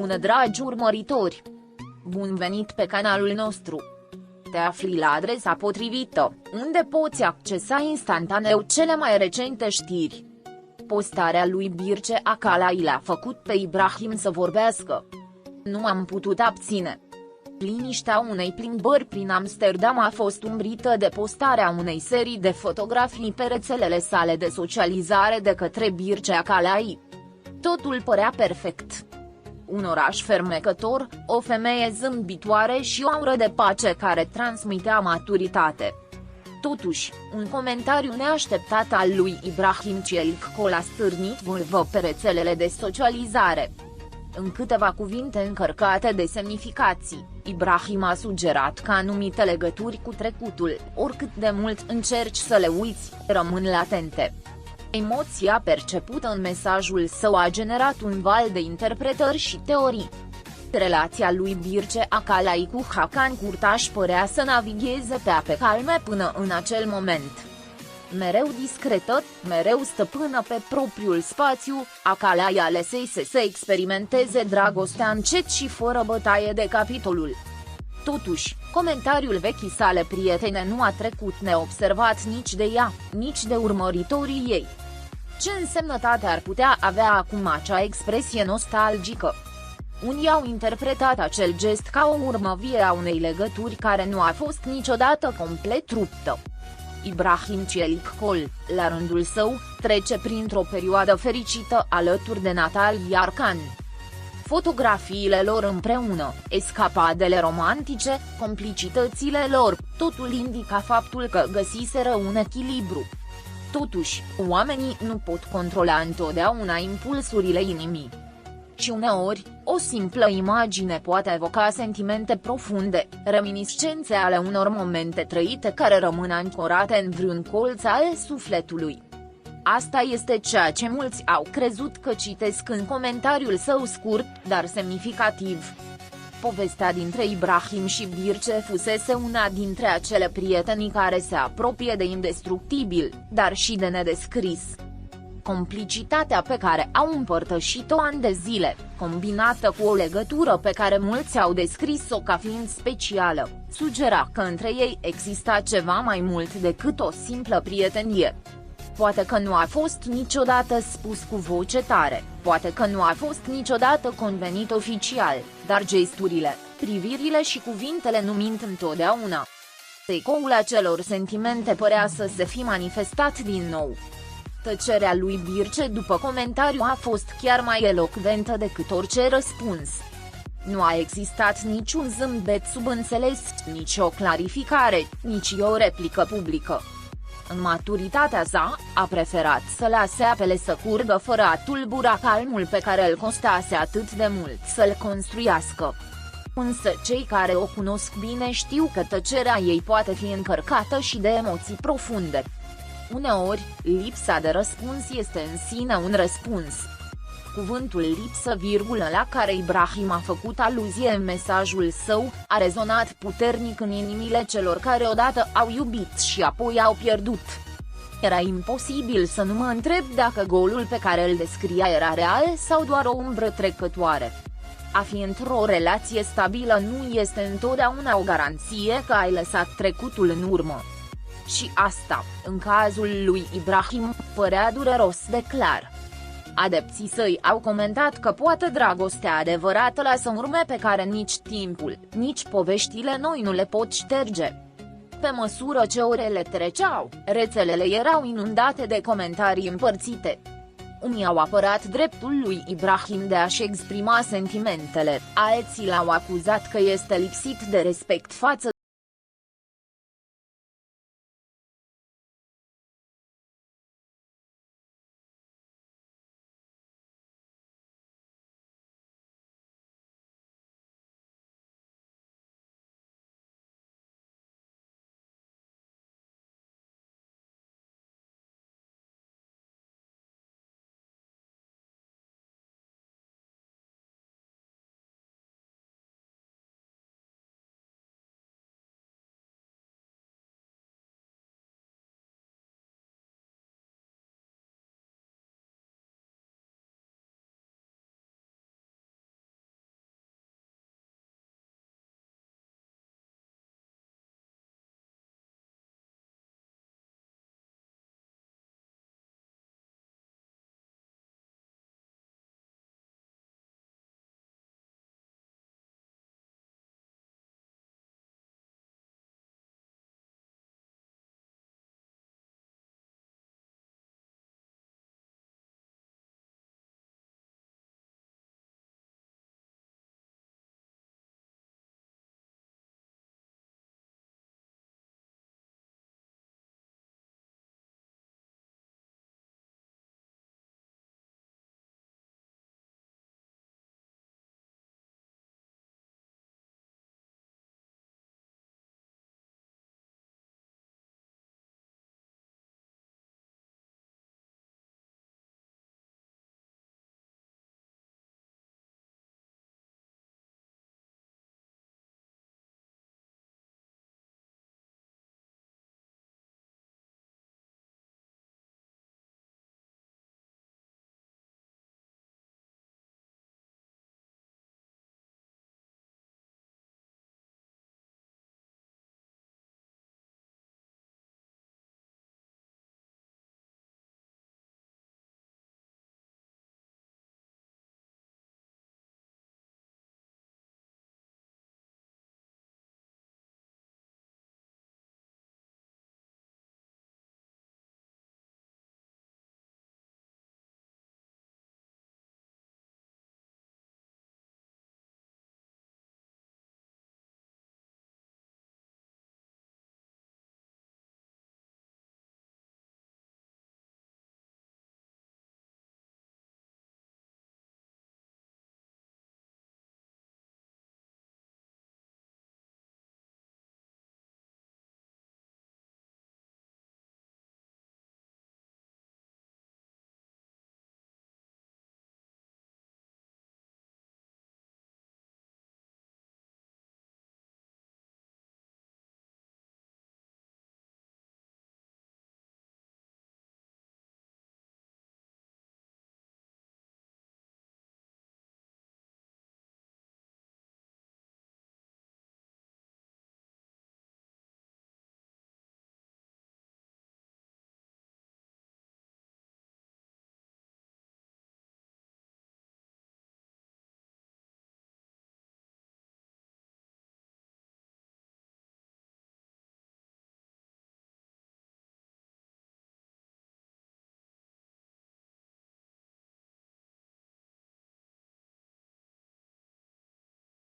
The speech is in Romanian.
Bună dragi urmăritori! Bun venit pe canalul nostru! Te afli la adresa potrivită, unde poți accesa instantaneu cele mai recente știri. Postarea lui Birce Acalay l-a făcut pe Ibrahim să vorbească. Nu am putut abține. Liniștea unei plimbări prin Amsterdam a fost umbrită de postarea unei serii de fotografii pe rețelele sale de socializare de către Birce Acalay. Totul părea perfect. Un oraș fermecător, o femeie zâmbitoare și o aură de pace care transmitea maturitate. Totuși, un comentariu neașteptat al lui Ibrahim Celicco a stârnit vâlvă pe rețelele de socializare. În câteva cuvinte încărcate de semnificații, Ibrahim a sugerat că anumite legături cu trecutul, oricât de mult încerci să le uiți, rămân latente. Emoția percepută în mesajul său a generat un val de interpretări și teorii. Relația lui Birce Acalay cu Hakan Curtaș părea să navigheze pe ape calme până în acel moment. Mereu discretă, mereu stăpână pe propriul spațiu, Acalay alesese să experimenteze dragostea încet și fără bătaie de capitolul. Totuși, comentariul vechii sale prietene nu a trecut neobservat nici de ea, nici de urmăritorii ei. Ce însemnătate ar putea avea acum acea expresie nostalgică? Unii au interpretat acel gest ca o urmăvie a unei legături care nu a fost niciodată complet ruptă. Ibrahim Celicco, la rândul său, trece printr-o perioadă fericită alături de Natalia Arcan. Fotografiile lor împreună, escapadele romantice, complicitățile lor, totul indica faptul că găsiseră un echilibru. Totuși, oamenii nu pot controla întotdeauna impulsurile inimii. Și uneori, o simplă imagine poate evoca sentimente profunde, reminiscențe ale unor momente trăite care rămân ancorate în vreun colț al sufletului. Asta este ceea ce mulți au crezut că citesc în comentariul său scurt, dar semnificativ. Povestea dintre Ibrahim și Birce fusese una dintre acele prietenii care se apropie de indestructibil, dar și de nedescris. Complicitatea pe care au împărtășit-o ani de zile, combinată cu o legătură pe care mulți au descris-o ca fiind specială, sugera că între ei exista ceva mai mult decât o simplă prietenie. Poate că nu a fost niciodată spus cu voce tare, poate că nu a fost niciodată convenit oficial, dar gesturile, privirile și cuvintele nu mint întotdeauna. Ecoul acelor sentimente părea să se fi manifestat din nou. Tăcerea lui Birce după comentariu a fost chiar mai elocventă decât orice răspuns. Nu a existat niciun zâmbet subînțeles, nici o clarificare, nici o replică publică. În maturitatea sa, a preferat să lase apele să curgă fără a tulbura calmul pe care îl costase atât de mult să-l construiască. Însă cei care o cunosc bine știu că tăcerea ei poate fi încărcată și de emoții profunde. Uneori, lipsa de răspuns este în sine un răspuns. Cuvântul lipsă virgulă la care Ibrahim a făcut aluzie în mesajul său, a rezonat puternic în inimile celor care odată au iubit și apoi au pierdut. Era imposibil să nu mă întreb dacă golul pe care îl descria era real sau doar o umbră trecătoare. A fi într-o relație stabilă nu este întotdeauna o garanție că ai lăsat trecutul în urmă. Și asta, în cazul lui Ibrahim, părea dureros de clar. Adepții săi au comentat că poate dragostea adevărată lasă urme pe care nici timpul, nici poveștile noi nu le pot șterge. Pe măsură ce orele treceau, rețelele erau inundate de comentarii împărțite. Unii au apărat dreptul lui Ibrahim de a-și exprima sentimentele, alții l-au acuzat că este lipsit de respect față